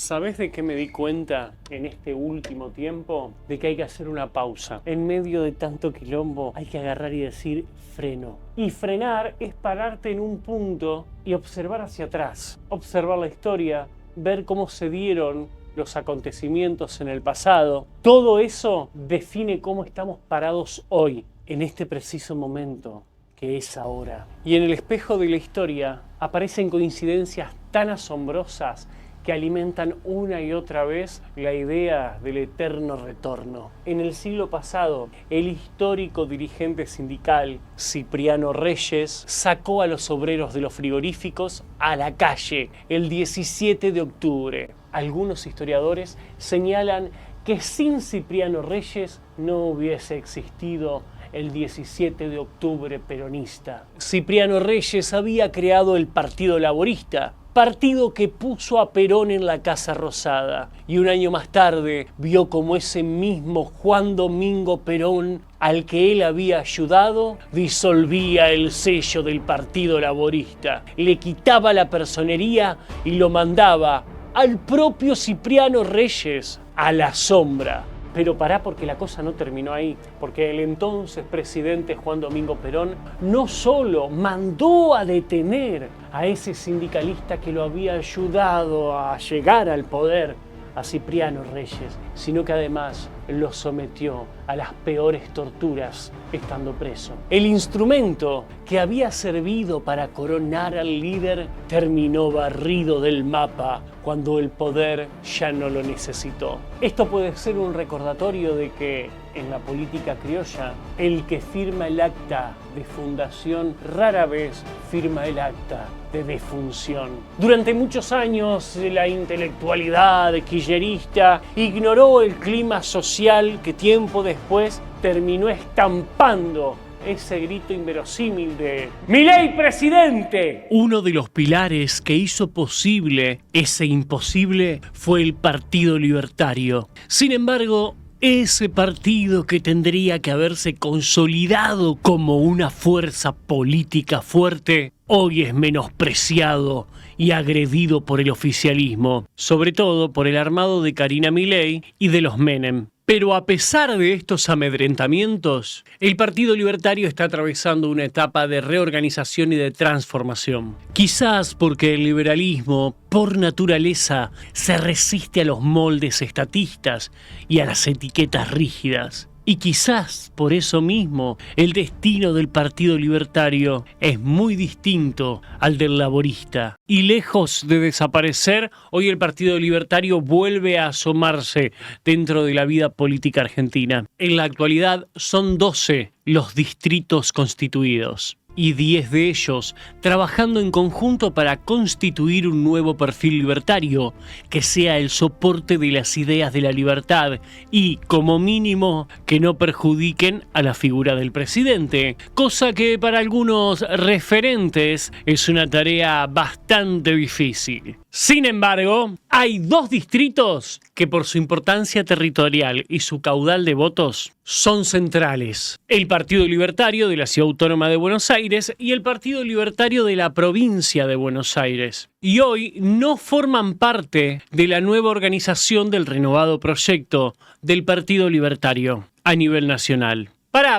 ¿Sabés de qué me di cuenta en este último tiempo? De que hay que hacer una pausa. En medio de tanto quilombo hay que agarrar y decir freno. Y frenar es pararte en un punto y observar hacia atrás. Observar la historia, ver cómo se dieron los acontecimientos en el pasado. Todo eso define cómo estamos parados hoy, en este preciso momento, que es ahora. Y en el espejo de la historia aparecen coincidencias tan asombrosas que alimentan una y otra vez la idea del eterno retorno. En el siglo pasado, el histórico dirigente sindical Cipriano Reyes sacó a los obreros de los frigoríficos a la calle el 17 de octubre. Algunos historiadores señalan que sin Cipriano Reyes no hubiese existido el 17 de octubre peronista. Cipriano Reyes había creado el Partido Laborista, partido que puso a Perón en la Casa Rosada, y un año más tarde vio como ese mismo Juan Domingo Perón, al que él había ayudado, disolvía el sello del Partido Laborista, le quitaba la personería y lo mandaba al propio Cipriano Reyes a la sombra. Pero pará, porque la cosa no terminó ahí, porque el entonces presidente Juan Domingo Perón no solo mandó a detener a ese sindicalista que lo había ayudado a llegar al poder, a Cipriano Reyes, sino que además lo sometió a las peores torturas estando preso. El instrumento que había servido para coronar al líder terminó barrido del mapa cuando el poder ya no lo necesitó. Esto puede ser un recordatorio de que en la política criolla, el que firma el acta de fundación rara vez firma el acta de defunción. Durante muchos años, la intelectualidad kirchnerista ignoró el clima social que tiempo después terminó estampando ese grito inverosímil de ¡Milei presidente! Uno de los pilares que hizo posible ese imposible fue el Partido Libertario. Sin embargo, ese partido que tendría que haberse consolidado como una fuerza política fuerte, hoy es menospreciado y agredido por el oficialismo, sobre todo por el armado de Karina Milei y de los Menem. Pero a pesar de estos amedrentamientos, el Partido Libertario está atravesando una etapa de reorganización y de transformación. Quizás porque el liberalismo, por naturaleza, se resiste a los moldes estatistas y a las etiquetas rígidas. Y quizás por eso mismo el destino del Partido Libertario es muy distinto al del laborista. Y lejos de desaparecer, hoy el Partido Libertario vuelve a asomarse dentro de la vida política argentina. En la actualidad son 12 los distritos constituidos, y 10 de ellos trabajando en conjunto para constituir un nuevo perfil libertario que sea el soporte de las ideas de la libertad y, como mínimo, que no perjudiquen a la figura del presidente, cosa que para algunos referentes es una tarea bastante difícil. Sin embargo, hay 2 distritos que por su importancia territorial y su caudal de votos son centrales. El Partido Libertario de la Ciudad Autónoma de Buenos Aires y el Partido Libertario de la provincia de Buenos Aires. Y hoy no forman parte de la nueva organización del renovado proyecto del Partido Libertario a nivel nacional.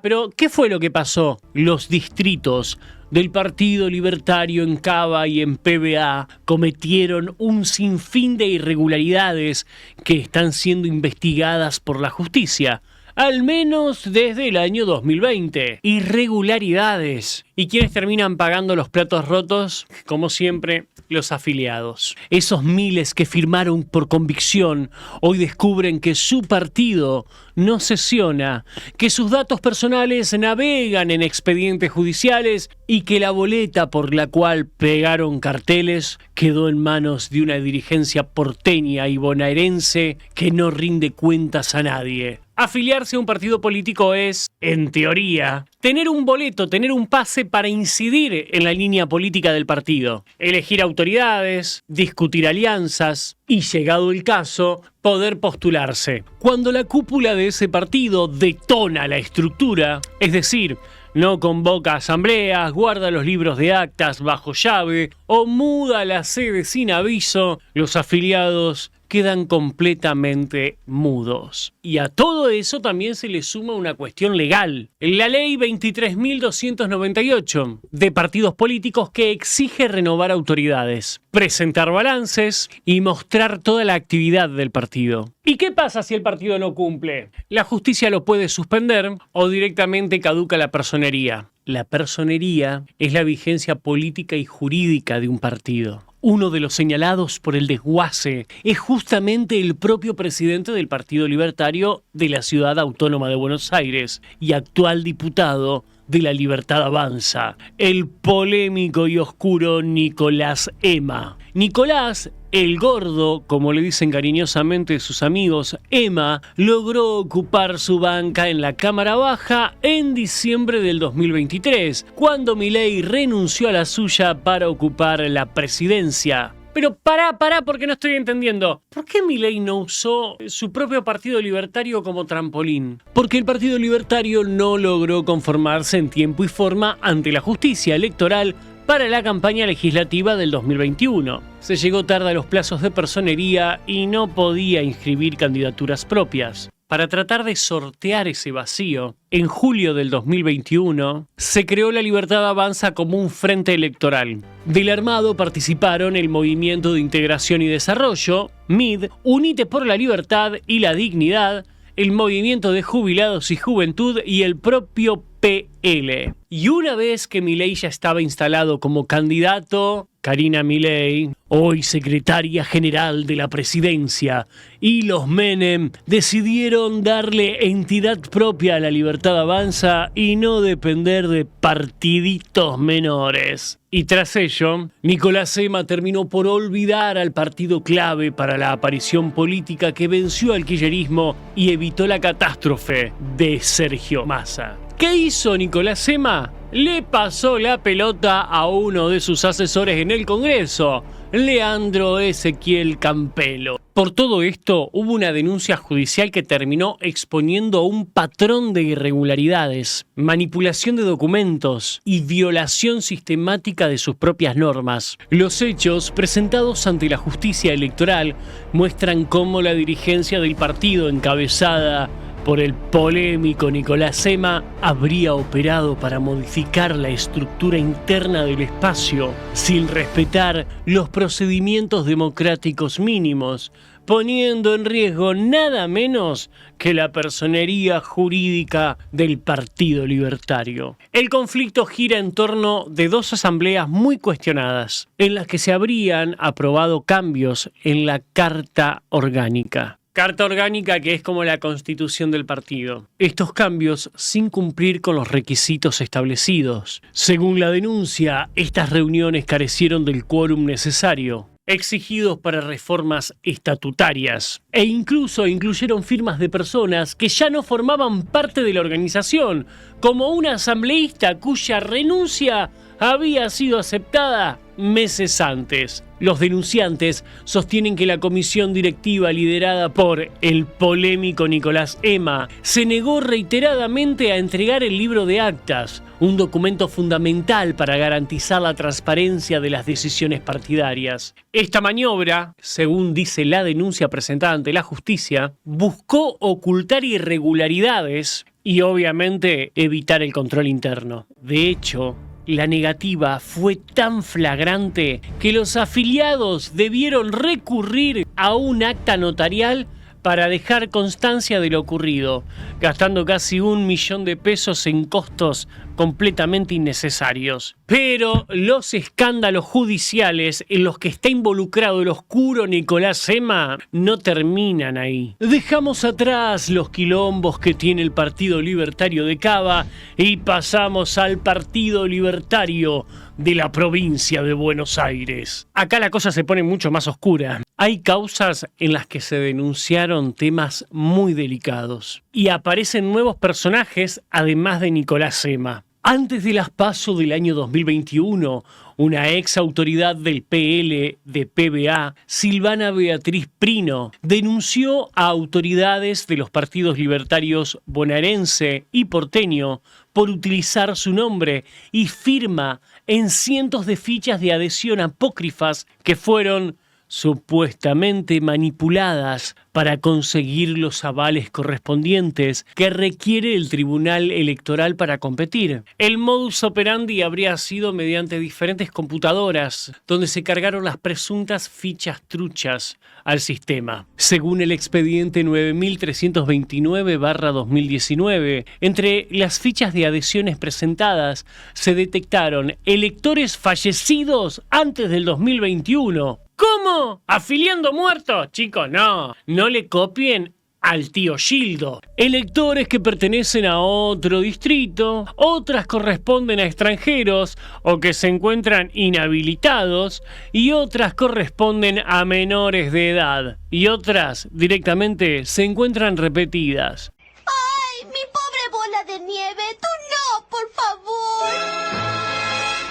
Pero ¿qué fue lo que pasó? Los distritos del Partido Libertario en Cava y en PBA cometieron un sinfín de irregularidades que están siendo investigadas por la justicia, al menos desde el año 2020. Irregularidades. ¿Y quiénes terminan pagando los platos rotos? Como siempre, los afiliados. Esos miles que firmaron por convicción hoy descubren que su partido no sesiona, que sus datos personales navegan en expedientes judiciales y que la boleta por la cual pegaron carteles quedó en manos de una dirigencia porteña y bonaerense que no rinde cuentas a nadie. Afiliarse a un partido político es, en teoría, tener un boleto, tener un pase para incidir en la línea política del partido, elegir autoridades, discutir alianzas y, llegado el caso, poder postularse. Cuando la cúpula de ese partido detona la estructura, es decir, no convoca asambleas, guarda los libros de actas bajo llave o muda la sede sin aviso, los afiliados quedan completamente mudos. Y a todo eso también se le suma una cuestión legal. La ley 23.298 de partidos políticos que exige renovar autoridades, presentar balances y mostrar toda la actividad del partido. ¿Y qué pasa si el partido no cumple? La justicia lo puede suspender o directamente caduca la personería. La personería es la vigencia política y jurídica de un partido. Uno de los señalados por el desguace es justamente el propio presidente del Partido Libertario de la Ciudad Autónoma de Buenos Aires y actual diputado de La Libertad Avanza, el polémico y oscuro Nicolás Ema. Nicolás, el gordo, como le dicen cariñosamente sus amigos, Ema, logró ocupar su banca en la Cámara Baja en diciembre del 2023, cuando Milei renunció a la suya para ocupar la presidencia. Pero pará, porque no estoy entendiendo. ¿Por qué Milei no usó su propio Partido Libertario como trampolín? Porque el Partido Libertario no logró conformarse en tiempo y forma ante la justicia electoral para la campaña legislativa del 2021. Se llegó tarde a los plazos de personería y no podía inscribir candidaturas propias. Para tratar de sortear ese vacío, en julio del 2021 se creó La Libertad Avanza como un frente electoral. Del armado participaron el Movimiento de Integración y Desarrollo, MID, Unite por la Libertad y la Dignidad, el Movimiento de Jubilados y Juventud y el propio PL. Y una vez que Milei ya estaba instalado como candidato, Karina Milei, hoy secretaria general de la presidencia, y los Menem decidieron darle entidad propia a La Libertad Avanza y no depender de partiditos menores. Y tras ello, Nicolás Ema terminó por olvidar al partido clave para la aparición política que venció al kirchnerismo y evitó la catástrofe de Sergio Massa. ¿Qué hizo Nicolás Ema? Le pasó la pelota a uno de sus asesores en el Congreso, Leandro Ezequiel Campelo. Por todo esto, hubo una denuncia judicial que terminó exponiendo un patrón de irregularidades, manipulación de documentos y violación sistemática de sus propias normas. Los hechos presentados ante la justicia electoral muestran cómo la dirigencia del partido encabezada por el polémico Nicolás Ema habría operado para modificar la estructura interna del espacio sin respetar los procedimientos democráticos mínimos, poniendo en riesgo nada menos que la personería jurídica del Partido Libertario. El conflicto gira en torno de dos asambleas muy cuestionadas, en las que se habrían aprobado cambios en la Carta Orgánica. Carta orgánica que es como la constitución del partido. Estos cambios sin cumplir con los requisitos establecidos. Según la denuncia, estas reuniones carecieron del quórum necesario, exigidos para reformas estatutarias, e incluso incluyeron firmas de personas que ya no formaban parte de la organización, como una asambleísta cuya renuncia había sido aceptada meses antes. Los denunciantes sostienen que la comisión directiva liderada por el polémico Nicolás Ema se negó reiteradamente a entregar el libro de actas, un documento fundamental para garantizar la transparencia de las decisiones partidarias. Esta maniobra, según dice la denuncia presentada ante la justicia, buscó ocultar irregularidades y obviamente evitar el control interno. De hecho, la negativa fue tan flagrante que los afiliados debieron recurrir a un acta notarial para dejar constancia de lo ocurrido, gastando casi 1 millón de pesos en costos completamente innecesarios. Pero los escándalos judiciales en los que está involucrado el oscuro Nicolás Ema no terminan ahí. Dejamos atrás los quilombos que tiene el Partido Libertario de Cava y pasamos al Partido Libertario de la provincia de Buenos Aires. Acá la cosa se pone mucho más oscura. Hay causas en las que se denunciaron temas muy delicados y aparecen nuevos personajes además de Nicolás Ema. Antes de las PASO del año 2021, una ex autoridad del PL de PBA, Silvana Beatriz Prino, denunció a autoridades de los partidos libertarios bonaerense y porteño por utilizar su nombre y firma en cientos de fichas de adhesión apócrifas que fueron supuestamente manipuladas para conseguir los avales correspondientes que requiere el Tribunal Electoral para competir. El modus operandi habría sido mediante diferentes computadoras, donde se cargaron las presuntas fichas truchas al sistema. Según el expediente 9329/2019, entre las fichas de adhesiones presentadas se detectaron electores fallecidos antes del 2021. ¿Cómo? ¿Afiliando muertos? Chicos, no le copien al tío Gildo. Electores que pertenecen a otro distrito, otras corresponden a extranjeros o que se encuentran inhabilitados, y otras corresponden a menores de edad, y otras directamente se encuentran repetidas. ¡Ay, mi pobre bola de nieve! ¡Tú no, por favor!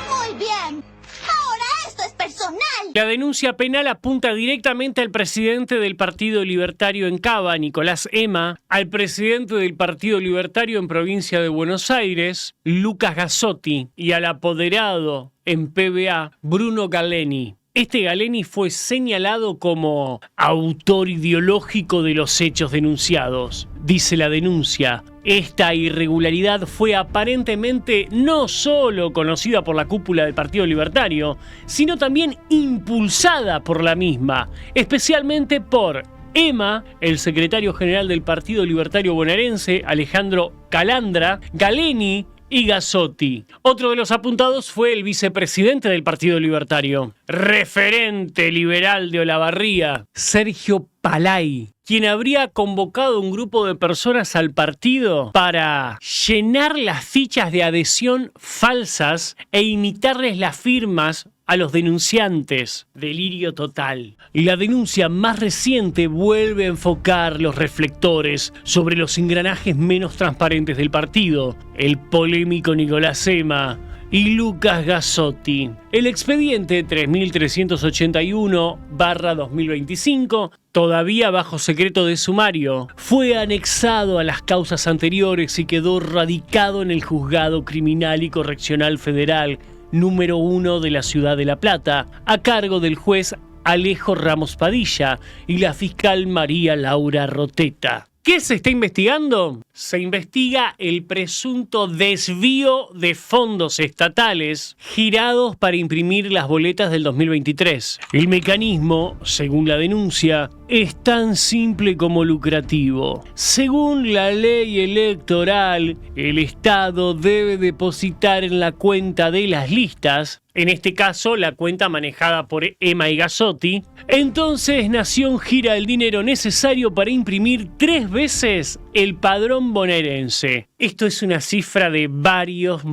Muy bien. Ahora esto es personal. La denuncia penal apunta directamente al presidente del Partido Libertario en Cava, Nicolás Ema, al presidente del Partido Libertario en Provincia de Buenos Aires, Lucas Gazzotti, y al apoderado en PBA, Bruno Galeni. Este Galeni fue señalado como autor ideológico de los hechos denunciados. Dice la denuncia: esta irregularidad fue aparentemente no solo conocida por la cúpula del Partido Libertario, sino también impulsada por la misma, especialmente por Ema, el secretario general del Partido Libertario bonaerense, Alejandro Calandra, Galeni y Gazzotti. Otro de los apuntados fue el vicepresidente del Partido Libertario, referente liberal de Olavarría, Sergio Palay, quien habría convocado un grupo de personas al partido para llenar las fichas de adhesión falsas e imitarles las firmas a los denunciantes. Delirio total. La denuncia más reciente vuelve a enfocar los reflectores sobre los engranajes menos transparentes del partido: el polémico Nicolás Ema y Lucas Gazzotti. El expediente 3381/2025, todavía bajo secreto de sumario, fue anexado a las causas anteriores y quedó radicado en el Juzgado Criminal y Correccional Federal número 1 de la ciudad de La Plata, a cargo del juez Alejo Ramos Padilla y la fiscal María Laura Roteta. ¿Qué se está investigando? Se investiga el presunto desvío de fondos estatales girados para imprimir las boletas del 2023. El mecanismo, según la denuncia, es tan simple como lucrativo. Según la ley electoral, el Estado debe depositar en la cuenta de las listas, en este caso la cuenta manejada por Ema y Gazzotti. Entonces Nación gira el dinero necesario para imprimir 3 veces el padrón bonaerense. Esto es una cifra de varios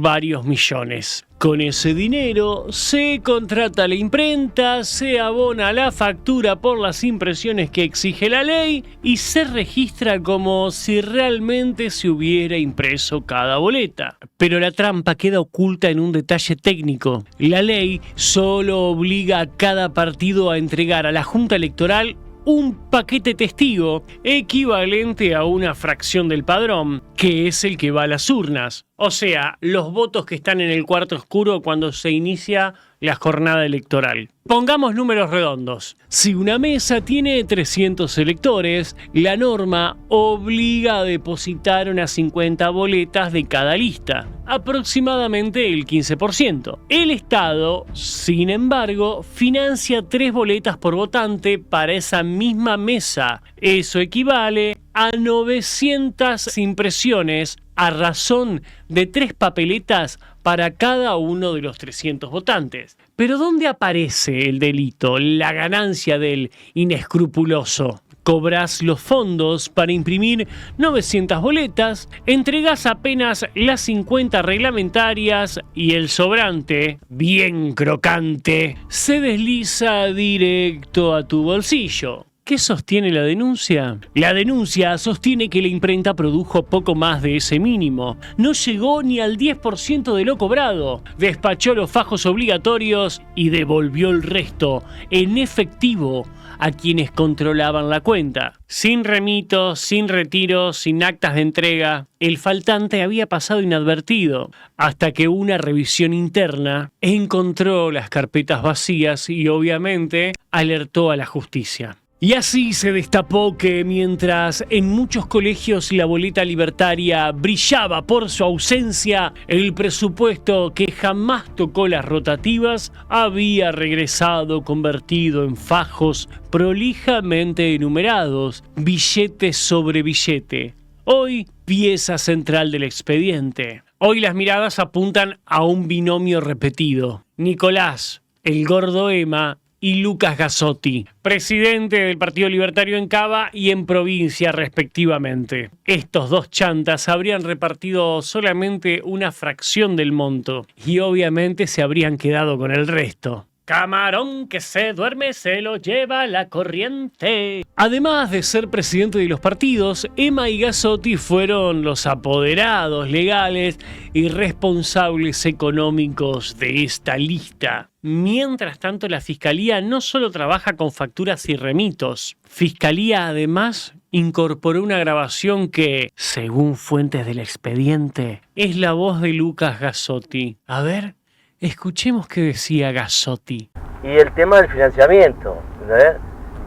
millones. Con ese dinero se contrata la imprenta, se abona la factura por las impresiones que exige la ley y se registra como si realmente se hubiera impreso cada boleta. Pero la trampa queda oculta en un detalle técnico. La ley solo obliga a cada partido a entregar a la Junta Electoral un paquete testigo equivalente a una fracción del padrón, que es el que va a las urnas. O sea, los votos que están en el cuarto oscuro cuando se inicia la jornada electoral. Pongamos números redondos. Si una mesa tiene 300 electores, la norma obliga a depositar unas 50 boletas de cada lista, aproximadamente el 15%. El Estado, sin embargo, financia 3 boletas por votante para esa misma mesa. Eso equivale a 900 impresiones a razón de 3 papeletas para cada uno de los 300 votantes. Pero ¿dónde aparece el delito, la ganancia del inescrupuloso? Cobras los fondos para imprimir 900 boletas, entregas apenas las 50 reglamentarias y el sobrante, bien crocante, se desliza directo a tu bolsillo. ¿Qué sostiene la denuncia? La denuncia sostiene que la imprenta produjo poco más de ese mínimo. No llegó ni al 10% de lo cobrado. Despachó los fajos obligatorios y devolvió el resto en efectivo a quienes controlaban la cuenta. Sin remitos, sin retiros, sin actas de entrega, el faltante había pasado inadvertido, hasta que una revisión interna encontró las carpetas vacías y obviamente alertó a la justicia. Y así se destapó que mientras en muchos colegios la boleta libertaria brillaba por su ausencia, el presupuesto que jamás tocó las rotativas había regresado convertido en fajos prolijamente enumerados, billete sobre billete. Hoy, pieza central del expediente. Hoy las miradas apuntan a un binomio repetido. Nicolás, el gordo Ema, y Lucas Gazzotti, presidente del Partido Libertario en Cava y en provincia respectivamente. Estos dos chantas habrían repartido solamente una fracción del monto y obviamente se habrían quedado con el resto. Camarón que se duerme se lo lleva la corriente. Además de ser presidente de los partidos, Ema y Gazzotti fueron los apoderados legales y responsables económicos de esta lista. Mientras tanto, la Fiscalía no solo trabaja con facturas y remitos. Fiscalía, además, incorporó una grabación que, según fuentes del expediente, es la voz de Lucas Gazzotti. A ver, escuchemos qué decía Gazzotti. Y el tema del financiamiento, ¿entendés?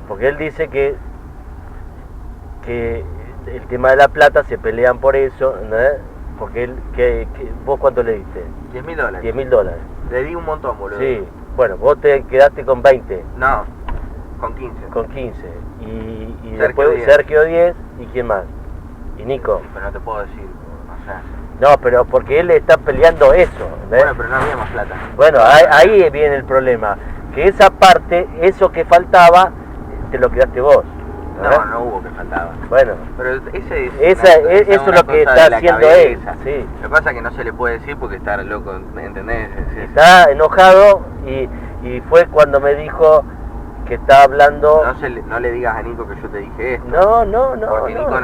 Porque él dice que el tema de la plata se pelean por eso, ¿entendés? Porque él, ¿vos cuánto le diste? $10.000. $10.000. Le di un montón, boludo. Sí, bueno, vos te quedaste con 20. No, con 15. Con 15. Y Sergio después 10. Sergio 10 y quién más. Y Nico. Pero no te puedo decir, o sea. No, pero porque él está peleando eso, ¿entendés? Bueno, pero no había más plata. Bueno, ahí viene el problema. Que esa parte, eso que faltaba, te lo quedaste vos. No, no hubo que faltaba. Bueno, pero eso es lo que está haciendo él. Sí. Lo que pasa es que no se le puede decir porque está loco, ¿me entendés? Está enojado y fue cuando me dijo que está hablando... No le digas a Nico que yo te dije esto. No. Porque Nico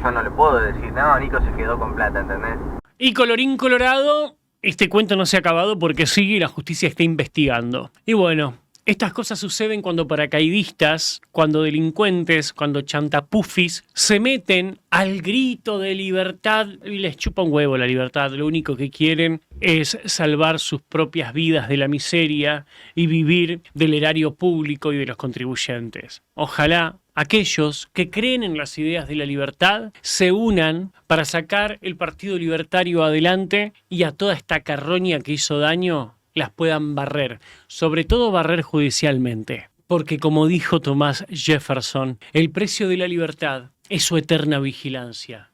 yo no le puedo decir, no, Nico se quedó con plata, ¿entendés? Y colorín colorado, este cuento no se ha acabado porque sigue y la justicia está investigando. Y bueno, estas cosas suceden cuando paracaidistas, cuando delincuentes, cuando chantapufis se meten al grito de libertad y les chupa un huevo la libertad. Lo único que quieren es salvar sus propias vidas de la miseria y vivir del erario público y de los contribuyentes. Ojalá aquellos que creen en las ideas de la libertad se unan para sacar el Partido Libertario adelante y a toda esta carroña que hizo daño las puedan barrer, sobre todo barrer judicialmente. Porque como dijo Thomas Jefferson, el precio de la libertad es su eterna vigilancia.